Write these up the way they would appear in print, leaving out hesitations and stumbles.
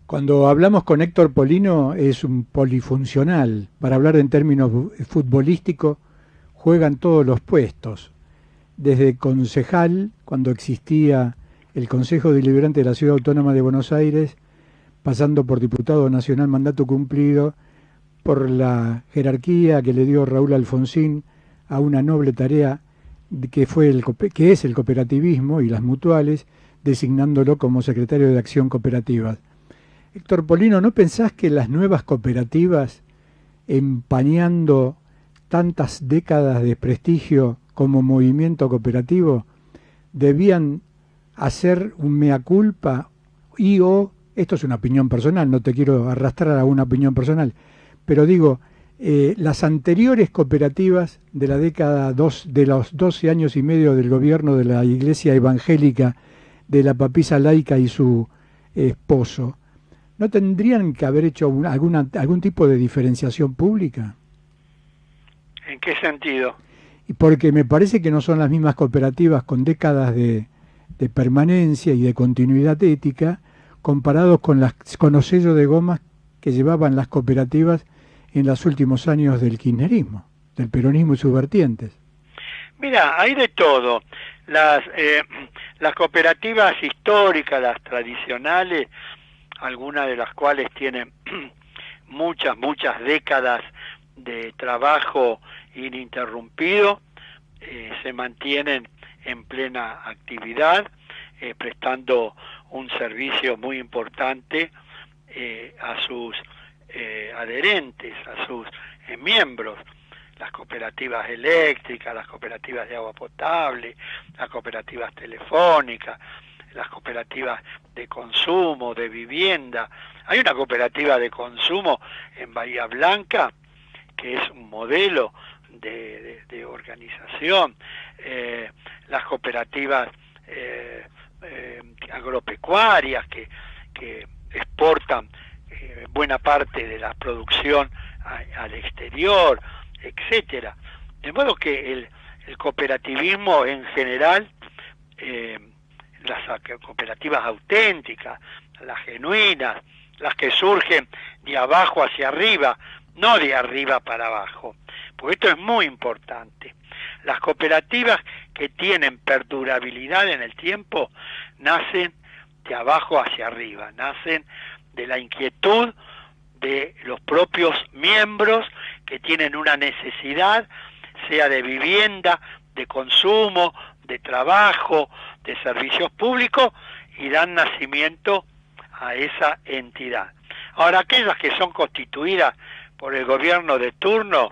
Cuando hablamos con Héctor Polino es un polifuncional. Para hablar en términos futbolísticos, juegan todos los puestos. Desde concejal, cuando existía el Consejo Deliberante de la Ciudad Autónoma de Buenos Aires, pasando por diputado nacional mandato cumplido, por la jerarquía que le dio Raúl Alfonsín a una noble tarea que es el cooperativismo y las mutuales, designándolo como secretario de Acción Cooperativa. Héctor Polino, ¿no pensás que las nuevas cooperativas, empañando tantas décadas de prestigio como movimiento cooperativo, debían hacer un mea culpa esto es una opinión personal, no te quiero arrastrar a una opinión personal, pero digo, las anteriores cooperativas de la década de los 12 años y medio del gobierno de la Iglesia Evangélica, de la papisa laica y su esposo, ¿no tendrían que haber hecho algún tipo de diferenciación pública? ¿En qué sentido? Y porque me parece que no son las mismas cooperativas con décadas de permanencia y de continuidad ética comparados con los sellos de gomas que llevaban las cooperativas en los últimos años del kirchnerismo, del peronismo y sus vertientes. Mira, hay de todo. Las cooperativas históricas, las tradicionales, algunas de las cuales tienen muchas décadas de trabajo ininterrumpido, se mantienen en plena actividad, prestando un servicio muy importante a sus adherentes, a sus miembros. Las cooperativas eléctricas, las cooperativas de agua potable, las cooperativas telefónicas, las cooperativas de consumo, de vivienda. Hay una cooperativa de consumo en Bahía Blanca que es un modelo de organización. Las cooperativas agropecuarias que exportan buena parte de la producción al exterior, etcétera. De modo que el cooperativismo en general, las cooperativas auténticas, las genuinas, las que surgen de abajo hacia arriba, no de arriba para abajo, porque esto es muy importante. Las cooperativas que tienen perdurabilidad en el tiempo nacen de abajo hacia arriba, nacen de la inquietud de los propios miembros que tienen una necesidad, sea de vivienda, de consumo, de trabajo, de servicios públicos, y dan nacimiento a esa entidad. Ahora, aquellas que son constituidas por el gobierno de turno,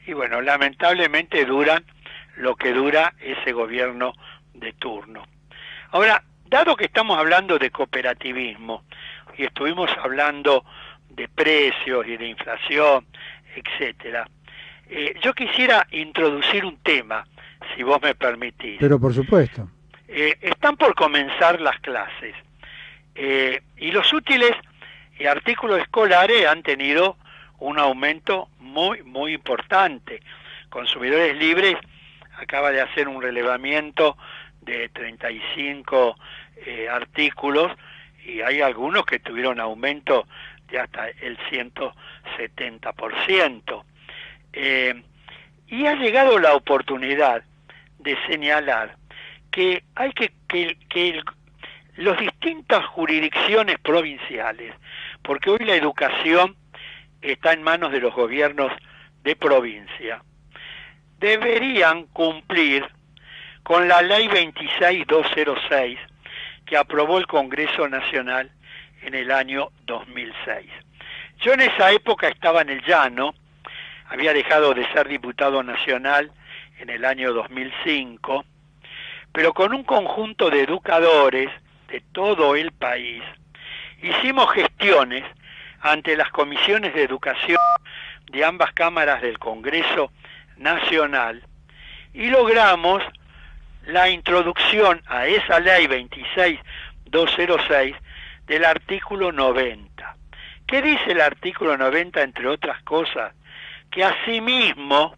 y bueno, lamentablemente duran lo que dura ese gobierno de turno. Ahora, dado que estamos hablando de cooperativismo, y estuvimos hablando de precios y de inflación, etcétera, yo quisiera introducir un tema, si vos me permitís. Pero por supuesto. Están por comenzar las clases, y los útiles y artículos escolares han tenido un aumento muy importante. Consumidores Libres acaba de hacer un relevamiento de 35 artículos, y hay algunos que tuvieron aumento de hasta el 170%. Y ha llegado la oportunidad de señalar que hay que las distintas jurisdicciones provinciales, porque hoy la educación está en manos de los gobiernos de provincia, deberían cumplir con la ley 26206 que aprobó el Congreso Nacional en el año 2006. Yo en esa época estaba en el llano, había dejado de ser diputado nacional en el año 2005, pero con un conjunto de educadores de todo el país hicimos gestiones ante las comisiones de educación de ambas cámaras del Congreso Nacional y logramos la introducción a esa ley 26206 del artículo 90. ¿Qué dice el artículo 90, entre otras cosas? Que asimismo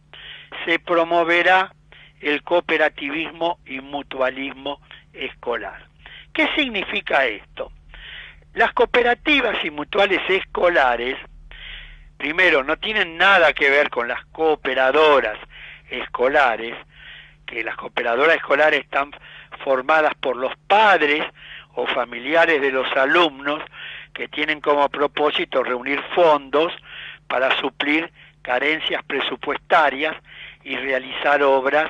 se promoverá el cooperativismo y mutualismo escolar. ¿Qué significa esto? Las cooperativas y mutuales escolares, primero, no tienen nada que ver con las cooperadoras escolares, que las cooperadoras escolares están formadas por los padres o familiares de los alumnos que tienen como propósito reunir fondos para suplir carencias presupuestarias y realizar obras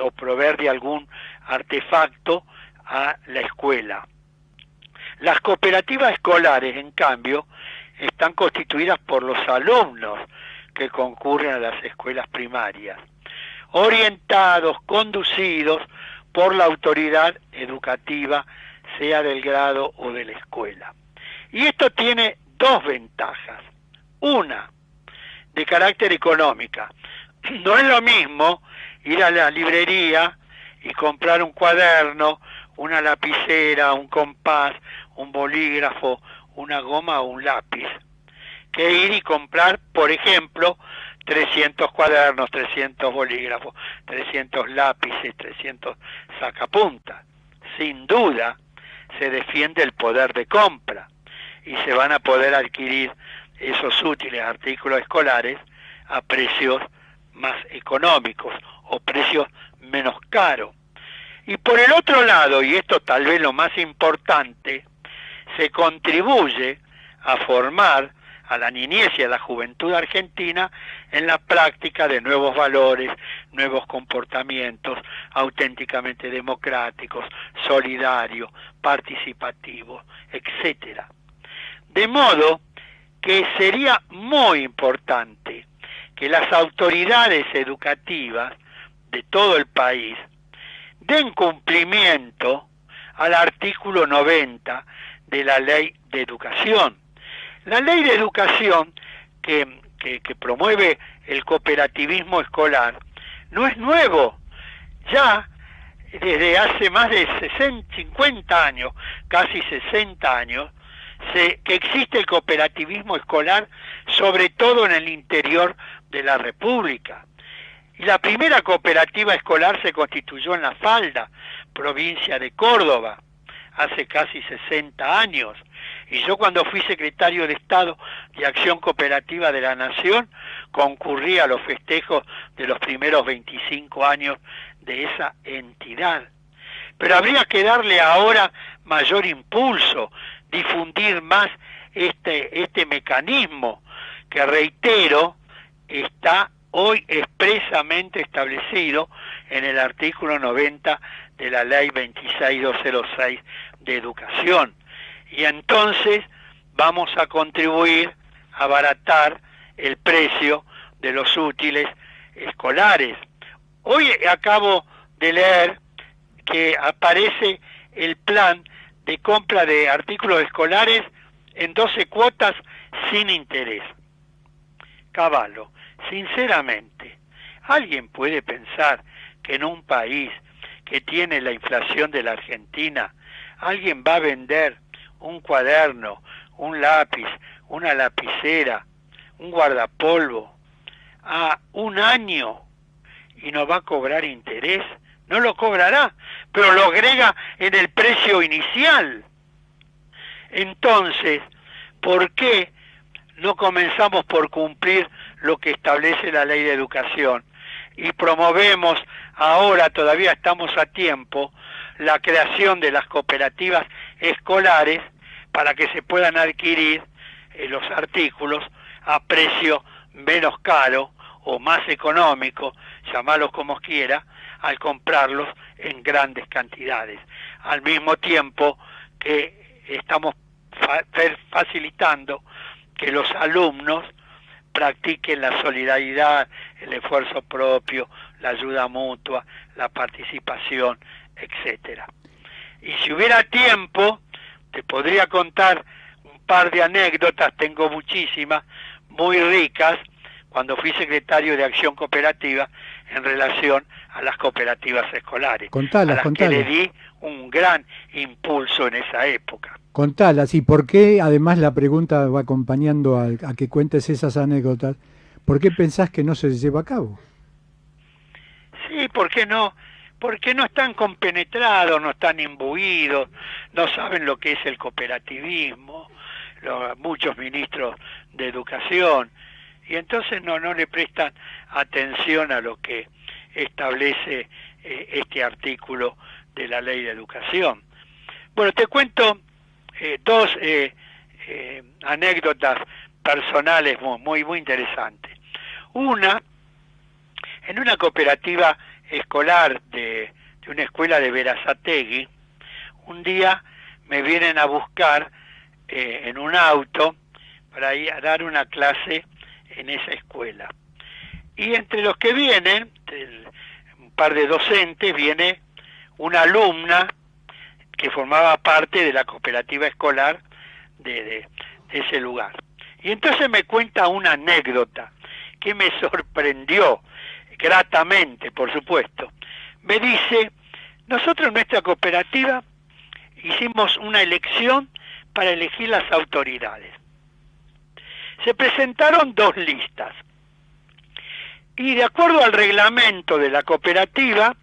o proveer de algún artefacto a la escuela. Las cooperativas escolares, en cambio, están constituidas por los alumnos que concurren a las escuelas primarias, orientados, conducidos por la autoridad educativa, sea del grado o de la escuela. Y esto tiene dos ventajas. Una, de carácter económica. No es lo mismo ir a la librería y comprar un cuaderno, una lapicera, un compás, un bolígrafo, una goma o un lápiz, que ir y comprar, por ejemplo, 300 cuadernos, 300 bolígrafos, 300 lápices, 300 sacapuntas. Sin duda, se defiende el poder de compra y se van a poder adquirir esos útiles artículos escolares a precios más económicos o precios menos caros. Y por el otro lado, y esto tal vez lo más importante, se contribuye a formar a la niñez y a la juventud argentina en la práctica de nuevos valores, nuevos comportamientos auténticamente democráticos, solidarios, participativos, etcétera. De modo que sería muy importante que las autoridades educativas de todo el país den cumplimiento al artículo 90 de la Ley de Educación. La Ley de Educación que promueve el cooperativismo escolar no es nuevo, ya desde hace más de 50 años, casi 60 años, que existe el cooperativismo escolar, sobre todo en el interior de la República. Y la primera cooperativa escolar se constituyó en La Falda, provincia de Córdoba, hace casi 60 años. Y yo, cuando fui secretario de Estado de Acción Cooperativa de la Nación, concurrí a los festejos de los primeros 25 años de esa entidad. Pero habría que darle ahora mayor impulso, difundir más este mecanismo que, reitero, está hoy expresamente establecido en el artículo 90 de la Ley 26206 de Educación. Y entonces vamos a contribuir a abaratar el precio de los útiles escolares. Hoy acabo de leer que aparece el plan de compra de artículos escolares en 12 cuotas sin interés. Cavallo, sinceramente, ¿alguien puede pensar que en un país que tiene la inflación de la Argentina, alguien va a vender un cuaderno, un lápiz, una lapicera, un guardapolvo a un año y no va a cobrar interés? No lo cobrará, pero lo agrega en el precio inicial. Entonces, ¿por qué no comenzamos por cumplir lo que establece la Ley de Educación y promovemos, ahora todavía estamos a tiempo, la creación de las cooperativas escolares para que se puedan adquirir los artículos a precio menos caro o más económico, llamarlos como quiera, al comprarlos en grandes cantidades, al mismo tiempo que estamos facilitando que los alumnos practiquen la solidaridad, el esfuerzo propio, la ayuda mutua, la participación, etcétera. Y si hubiera tiempo, te podría contar un par de anécdotas, tengo muchísimas, muy ricas, cuando fui secretario de Acción Cooperativa en relación a las cooperativas escolares, contalas, a las que le di un gran impulso en esa época. Contalas, y por qué, además la pregunta va acompañando a que cuentes esas anécdotas, ¿por qué pensás que no se lleva a cabo? Sí, ¿por qué no? porque no están compenetrados, no están imbuidos, no saben lo que es el cooperativismo, muchos ministros de educación, y entonces no le prestan atención a lo que establece este artículo de la Ley de Educación. Bueno, te cuento dos anécdotas personales muy interesantes. Una, en una cooperativa escolar de una escuela de Berazategui, un día me vienen a buscar en un auto para ir a dar una clase en esa escuela. Y entre los que vienen, un par de docentes, viene una alumna que formaba parte de la cooperativa escolar de ese lugar. Y entonces me cuenta una anécdota que me sorprendió gratamente, por supuesto. Me dice, nosotros en nuestra cooperativa hicimos una elección para elegir las autoridades. Se presentaron 2 listas y de acuerdo al reglamento de la cooperativa,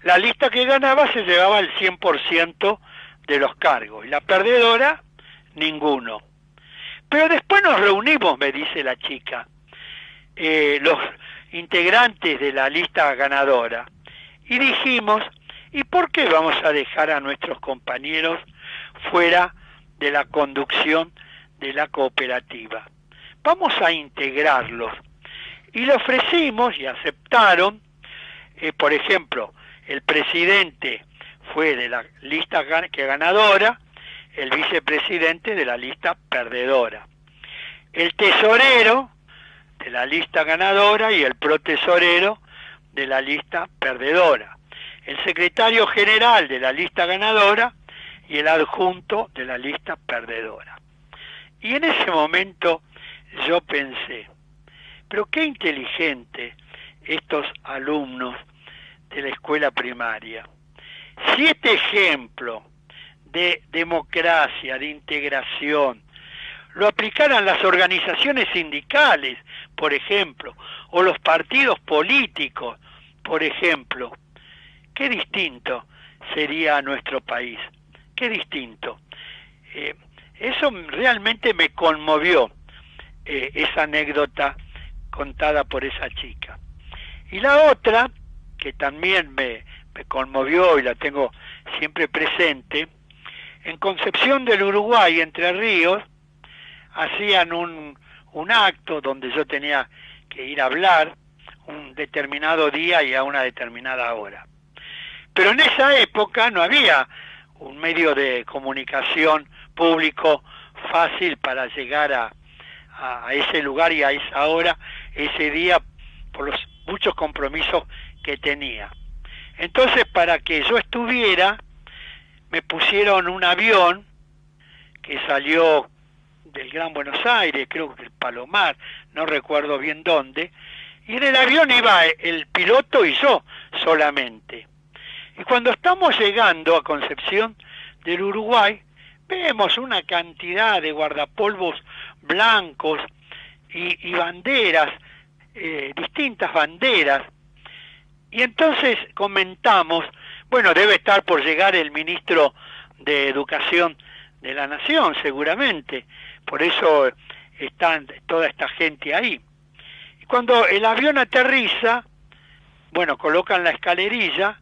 la lista que ganaba se llevaba el 100% de los cargos y la perdedora, ninguno. Pero después nos reunimos, me dice la chica, los integrantes de la lista ganadora, y dijimos, ¿y por qué vamos a dejar a nuestros compañeros fuera de la conducción de la cooperativa? Vamos a integrarlos. Y le ofrecimos y aceptaron, por ejemplo, el presidente fue de la lista ganadora, el vicepresidente de la lista perdedora, el tesorero de la lista ganadora y el protesorero de la lista perdedora, el secretario general de la lista ganadora y el adjunto de la lista perdedora. Y en ese momento yo pensé, pero qué inteligente estos alumnos de la escuela primaria. Si este ejemplo de democracia, de integración, lo aplicaran las organizaciones sindicales, por ejemplo, o los partidos políticos, por ejemplo, qué distinto sería nuestro país, qué distinto. Eso realmente me conmovió, esa anécdota contada por esa chica. Y la otra, que también me conmovió y la tengo siempre presente, en Concepción del Uruguay, Entre Ríos, hacían un acto donde yo tenía que ir a hablar un determinado día y a una determinada hora. Pero en esa época no había un medio de comunicación público fácil para llegar a ese lugar y a esa hora, ese día, por los muchos compromisos que tenía. Entonces, para que yo estuviera, me pusieron un avión que salió del Gran Buenos Aires, creo que del Palomar, no recuerdo bien dónde, y en el avión iba el piloto y yo solamente. Y cuando estamos llegando a Concepción del Uruguay, vemos una cantidad de guardapolvos blancos y banderas, distintas banderas, y entonces comentamos, bueno, debe estar por llegar el ministro de Educación de la Nación, seguramente, por eso están toda esta gente ahí. Y cuando el avión aterriza, bueno, colocan la escalerilla,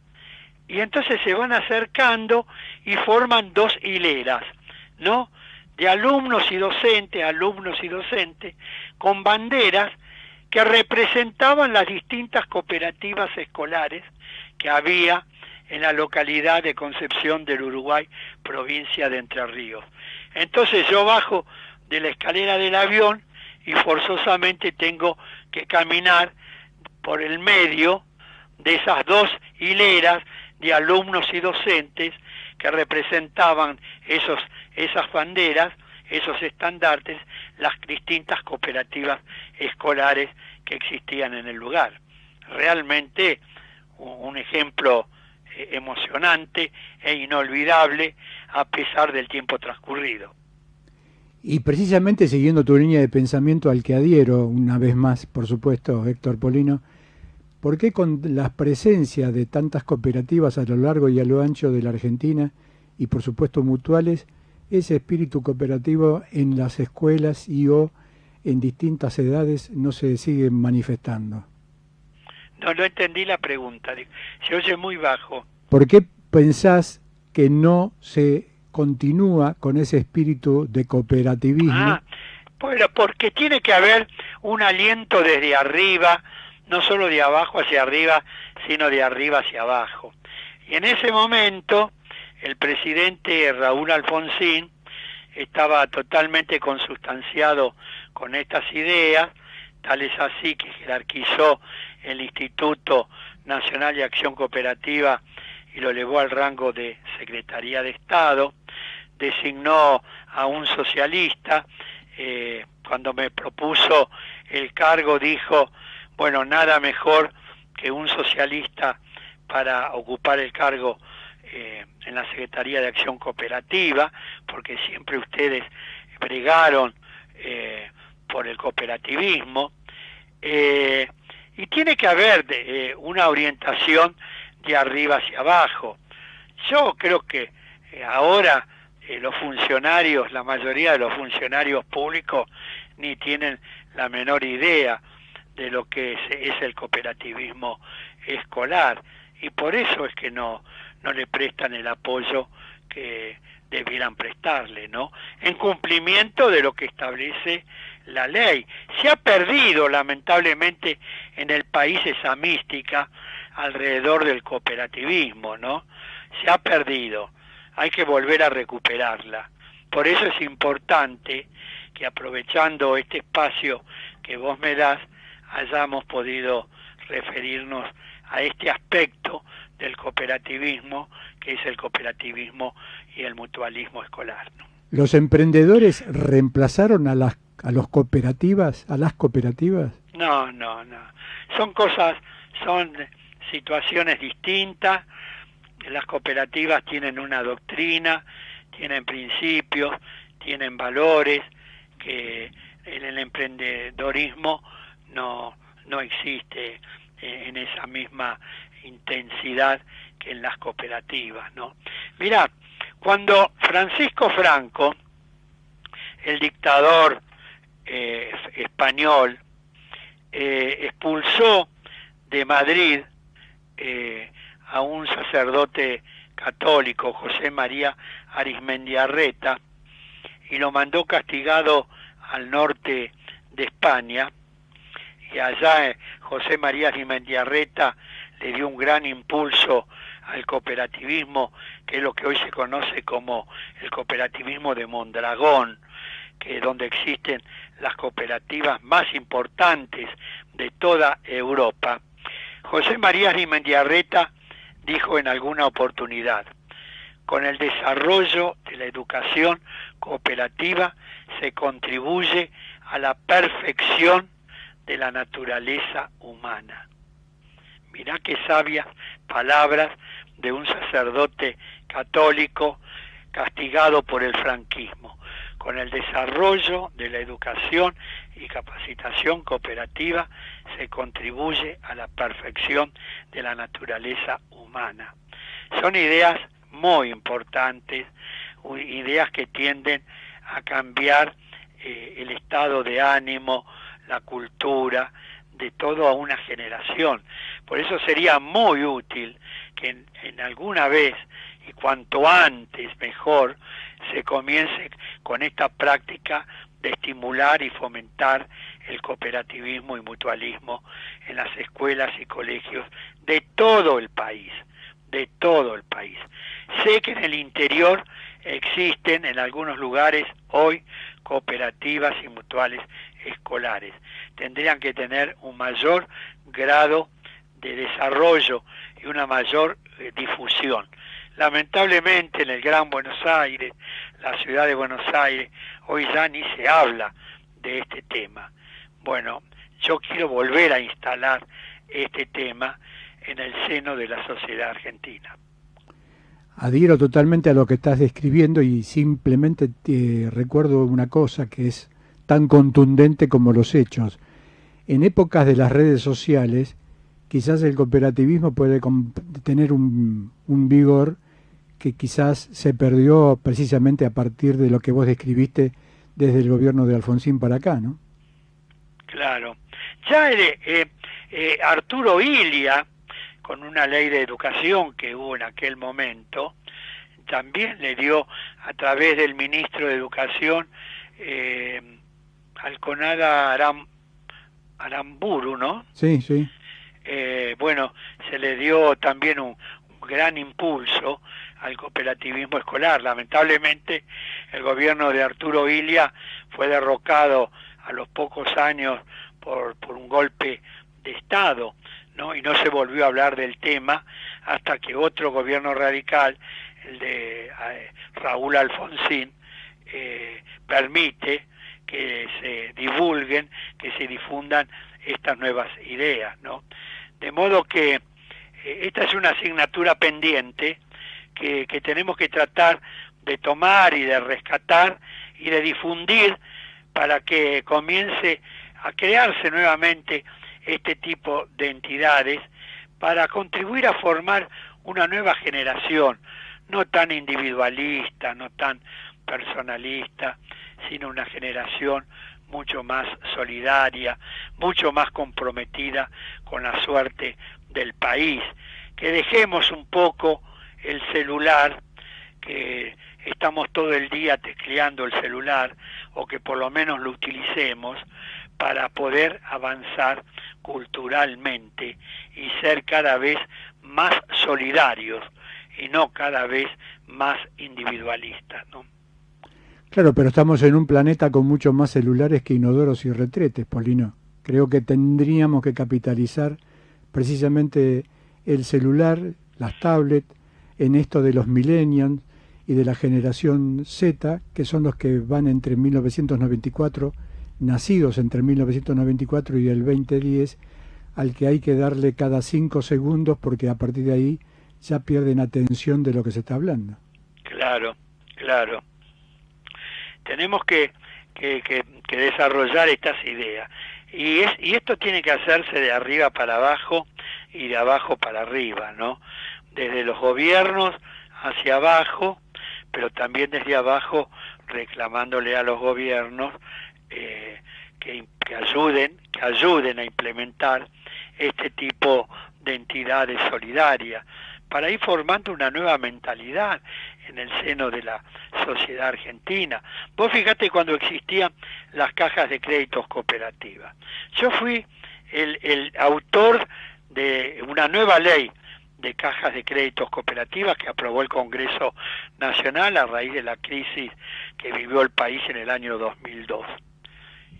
y entonces se van acercando y forman 2 hileras, ¿no? De alumnos y docentes, con banderas que representaban las distintas cooperativas escolares que había en la localidad de Concepción del Uruguay, provincia de Entre Ríos. Entonces yo bajo de la escalera del avión y forzosamente tengo que caminar por el medio de esas 2 hileras de alumnos y docentes que representaban esas banderas, esos estandartes, las distintas cooperativas escolares que existían en el lugar. Realmente un ejemplo emocionante e inolvidable a pesar del tiempo transcurrido. Y precisamente siguiendo tu línea de pensamiento al que adhiero, una vez más, por supuesto, Héctor Polino, ¿Por qué con la presencia de tantas cooperativas a lo largo y a lo ancho de la Argentina y por supuesto mutuales, ese espíritu cooperativo en las escuelas y o en distintas edades no se sigue manifestando? No entendí la pregunta, se oye muy bajo. ¿Por qué pensás que no se continúa con ese espíritu de cooperativismo? Bueno, porque tiene que haber un aliento desde arriba, no solo de abajo hacia arriba, sino de arriba hacia abajo. Y en ese momento, el presidente Raúl Alfonsín estaba totalmente consustanciado con estas ideas, tal es así que jerarquizó el Instituto Nacional de Acción Cooperativa y lo elevó al rango de Secretaría de Estado, designó a un socialista. Cuando me propuso el cargo dijo, bueno, nada mejor que un socialista para ocupar el cargo en la Secretaría de Acción Cooperativa, porque siempre ustedes bregaron por el cooperativismo, y tiene que haber una orientación de arriba hacia abajo. Yo creo que ahora los funcionarios, la mayoría de los funcionarios públicos ni tienen la menor idea de lo que es el cooperativismo escolar, y por eso es que no le prestan el apoyo que debieran prestarle, ¿no? En cumplimiento de lo que establece la ley. Se ha perdido lamentablemente en el país esa mística alrededor del cooperativismo, ¿no? Se ha perdido. Hay que volver a recuperarla. Por eso es importante que, aprovechando este espacio que vos me das, hayamos podido referirnos a este aspecto del cooperativismo, que es el cooperativismo y el mutualismo escolar, ¿no? ¿Los emprendedores reemplazaron a las cooperativas? No. Son situaciones distintas. Las cooperativas tienen una doctrina, tienen principios, tienen valores que en el emprendedorismo no existe en esa misma intensidad que en las cooperativas, ¿no? Mirá, cuando Francisco Franco, el dictador español, expulsó de Madrid a un sacerdote católico, José María Arizmendiarreta, y lo mandó castigado al norte de España, y allá José María Arizmendiarreta le dio un gran impulso al cooperativismo, que es lo que hoy se conoce como el cooperativismo de Mondragón, que es donde existen las cooperativas más importantes de toda Europa. José María Arizmendiarreta dijo en alguna oportunidad: con el desarrollo de la educación cooperativa se contribuye a la perfección de la naturaleza humana. Mirá qué sabias palabras de un sacerdote católico castigado por el franquismo. Con el desarrollo de la educación y capacitación cooperativa se contribuye a la perfección de la naturaleza humana. Son ideas muy importantes, ideas que tienden a cambiar el estado de ánimo, la cultura de toda una generación. Por eso sería muy útil que en alguna vez, y cuanto antes mejor, se comience con esta práctica de estimular y fomentar el cooperativismo y mutualismo en las escuelas y colegios de todo el país, de todo el país. Sé que en el interior existen en algunos lugares hoy cooperativas y mutuales escolares. Tendrían que tener un mayor grado de desarrollo y una mayor difusión. Lamentablemente en el Gran Buenos Aires, la ciudad de Buenos Aires, hoy ya ni se habla de este tema. Bueno, yo quiero volver a instalar este tema en el seno de la sociedad argentina. Adhiero totalmente a lo que estás describiendo y simplemente te recuerdo una cosa que es tan contundente como los hechos. En épocas de las redes sociales, quizás el cooperativismo puede tener un vigor que quizás se perdió precisamente a partir de lo que vos describiste desde el gobierno de Alfonsín para acá, ¿no? Claro. Ya Arturo Illia, con una ley de educación que hubo en aquel momento, también le dio a través del ministro de Educación, Alconada Aramburu, ¿no? Sí, sí. Bueno, se le dio también un gran impulso al cooperativismo escolar. Lamentablemente el gobierno de Arturo Illia fue derrocado a los pocos años por un golpe de Estado, ¿no? Y no se volvió a hablar del tema hasta que otro gobierno radical, el de Raúl Alfonsín, permite que se divulguen, que se difundan estas nuevas ideas, ¿no? De modo que esta es una asignatura pendiente que tenemos que tratar de tomar y de rescatar y de difundir para que comience a crearse nuevamente este tipo de entidades para contribuir a formar una nueva generación, no tan individualista, no tan personalista, sino una generación mucho más solidaria, mucho más comprometida con la suerte del país. Que dejemos un poco el celular, que estamos todo el día tecleando el celular, o que por lo menos lo utilicemos para poder avanzar culturalmente y ser cada vez más solidarios y no cada vez más individualistas, ¿no? Claro, pero estamos en un planeta con mucho más celulares que inodoros y retretes, Polino. Creo que tendríamos que capitalizar precisamente el celular, las tablets, en esto de los millennials y de la generación Z, que son los que van entre 1994, nacidos entre 1994 y el 2010, al que hay que darle cada 5 segundos porque a partir de ahí ya pierden atención de lo que se está hablando. Claro, claro. Tenemos que desarrollar estas ideas. Y esto tiene que hacerse de arriba para abajo y de abajo para arriba, ¿no? Desde los gobiernos hacia abajo, pero también desde abajo reclamándole a los gobiernos que ayuden a implementar este tipo de entidades solidarias para ir formando una nueva mentalidad en el seno de la sociedad argentina. Vos fíjate cuando existían las cajas de créditos cooperativas. Yo fui el autor de una nueva ley de cajas de créditos cooperativas que aprobó el Congreso Nacional a raíz de la crisis que vivió el país en el año 2002.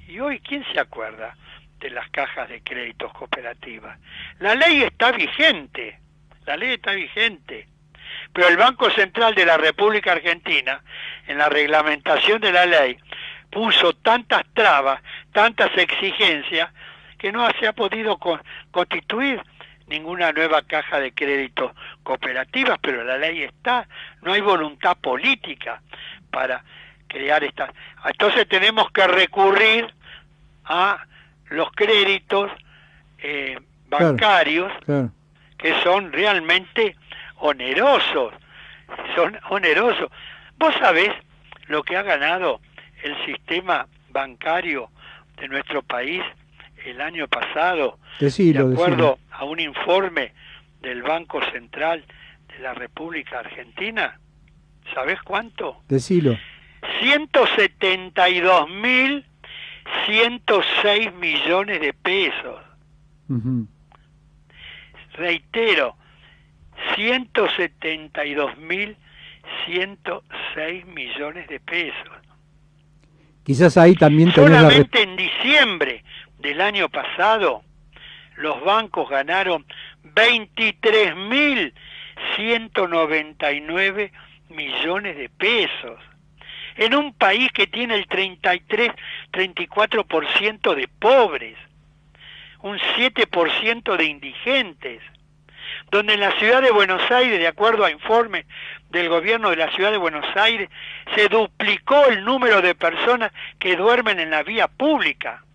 Y hoy, ¿quién se acuerda de las cajas de créditos cooperativas? La ley está vigente, pero el Banco Central de la República Argentina, en la reglamentación de la ley, puso tantas trabas, tantas exigencias, que no se ha podido constituir ninguna nueva caja de créditos cooperativas, pero la ley está, no hay voluntad política para crear estas. Entonces tenemos que recurrir a los créditos bancarios, claro, que son realmente onerosos, Vos sabés lo que ha ganado el sistema bancario de nuestro país el año pasado, de acuerdo a un informe del Banco Central de la República Argentina. ¿Sabés cuánto? Decilo. 172.106 millones de pesos. Uh-huh. Reitero, 172.106 millones de pesos. Quizás ahí también solamente en diciembre del año pasado los bancos ganaron 23.199 millones de pesos en un país que tiene el 34% de pobres, un 7% de indigentes, donde en la ciudad de Buenos Aires, de acuerdo a informes del gobierno de la ciudad de Buenos Aires, se duplicó el número de personas que duermen en la vía pública.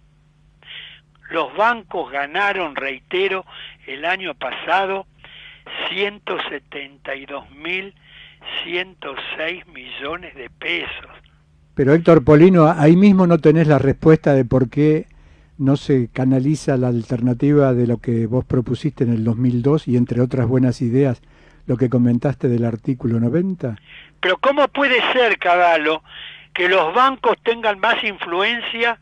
Los bancos ganaron, reitero, el año pasado 172.106 millones de pesos. Pero Héctor Polino, ahí mismo no tenés la respuesta de por qué no se canaliza la alternativa de lo que vos propusiste en el 2002 y entre otras buenas ideas, lo que comentaste del artículo 90. Pero ¿cómo puede ser, Cavallo, que los bancos tengan más influencia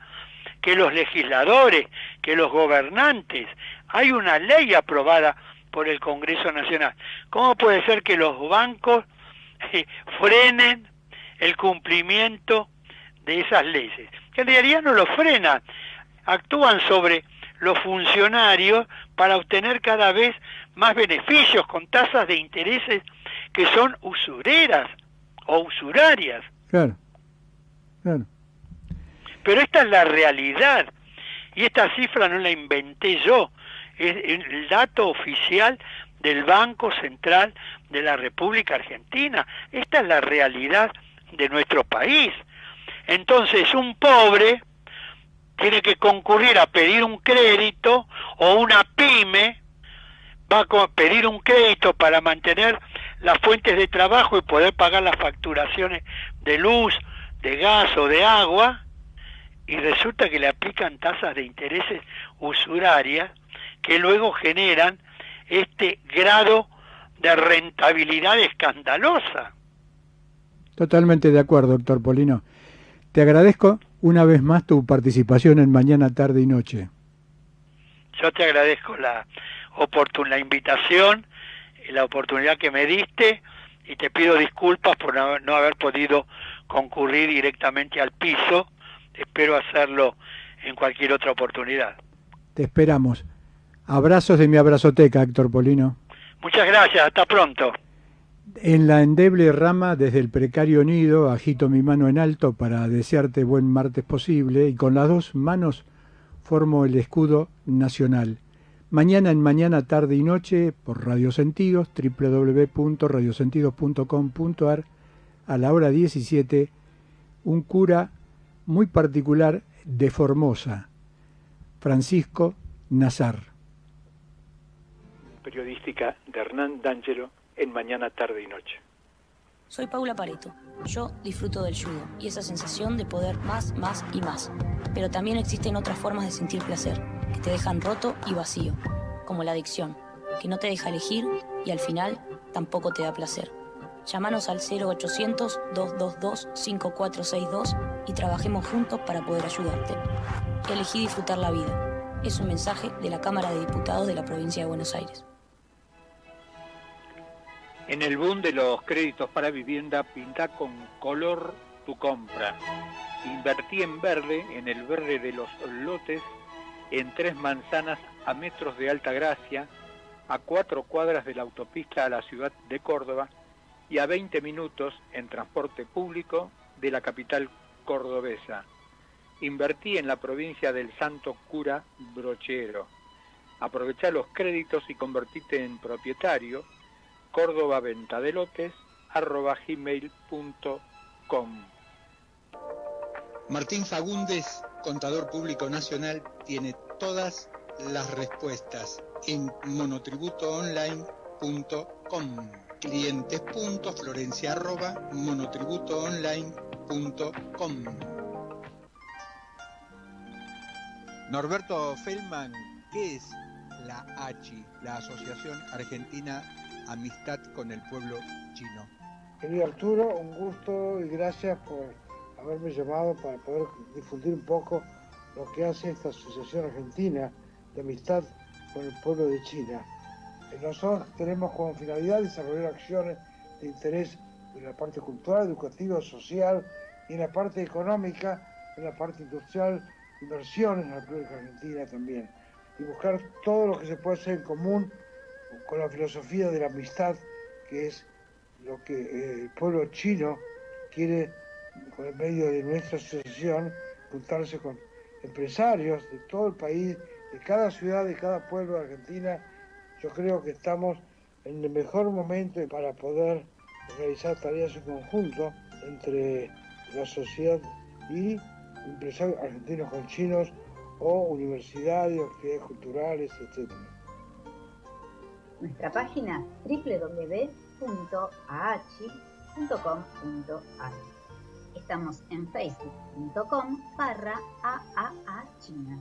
que los legisladores, que los gobernantes? Hay una ley aprobada por el Congreso Nacional. ¿Cómo puede ser que los bancos frenen el cumplimiento de esas leyes? Que en realidad no lo frenan, actúan sobre los funcionarios para obtener cada vez más beneficios con tasas de intereses que son usureras o usurarias. Claro, claro. Pero esta es la realidad, y esta cifra no la inventé yo, es el dato oficial del Banco Central de la República Argentina. Esta es la realidad de nuestro país. Entonces un pobre tiene que concurrir a pedir un crédito, o una pyme va a pedir un crédito para mantener las fuentes de trabajo y poder pagar las facturaciones de luz, de gas o de agua, y resulta que le aplican tasas de intereses usurarias que luego generan este grado de rentabilidad escandalosa. Totalmente de acuerdo, doctor Polino. Te agradezco una vez más tu participación en Mañana, Tarde y Noche. Yo te agradezco la invitación y la oportunidad que me diste, y te pido disculpas por no haber podido concurrir directamente al piso. Espero hacerlo en cualquier otra oportunidad. Te esperamos. Abrazos de mi abrazoteca, Héctor Polino. Muchas gracias, hasta pronto. En la endeble rama, desde el precario nido, agito mi mano en alto para desearte buen martes posible, y con las dos manos formo el escudo nacional. Mañana en Mañana, Tarde y Noche, por Radio Sentidos, www.radiosentidos.com.ar, a la hora 17, un cura muy particular de Formosa, Francisco Nazar. Periodística de Hernán D'Angelo en Mañana, Tarde y Noche. Soy Paula Pareto. Yo disfruto del judo y esa sensación de poder más y más. Pero también existen otras formas de sentir placer, que te dejan roto y vacío, como la adicción, que no te deja elegir y al final tampoco te da placer. Llámanos al 0800-222-5462 y trabajemos juntos para poder ayudarte. Elegí disfrutar la vida. Es un mensaje de la Cámara de Diputados de la Provincia de Buenos Aires. En el boom de los créditos para vivienda, pinta con color tu compra. Invertí en verde, en el verde de los lotes, en 3 manzanas a metros de Altagracia, a 4 cuadras de la autopista a la ciudad de Córdoba y a 20 minutos en transporte público de la capital cordobesa. Invertí en la provincia del Santo Cura Brochero. Aprovechá los créditos y convertite en propietario. cordobaventadelotes@gmail.com. Martín Fagundes, contador público nacional, tiene todas las respuestas en monotributoonline.com. clientes.florencia@monotributoonline.com. Norberto Feldman, ¿qué es la ACHI, la Asociación Argentina Amistad con el Pueblo Chino? Querido Arturo, un gusto y gracias por haberme llamado para poder difundir un poco lo que hace esta Asociación Argentina de Amistad con el Pueblo de China. Nosotros tenemos como finalidad desarrollar acciones de interés en la parte cultural, educativa, social y en la parte económica, en la parte industrial, inversiones en la República Argentina también, y buscar todo lo que se puede hacer en común con la filosofía de la amistad, que es lo que el pueblo chino quiere, con el medio de nuestra asociación, juntarse con empresarios de todo el país, de cada ciudad, de cada pueblo de Argentina. Yo creo que estamos en el mejor momento para poder realizar tareas en conjunto entre la sociedad y empresarios argentinos con chinos, o universidades, actividades culturales, etc. Nuestra página www.aachi.com.ar. Estamos en facebook.com/AAA China.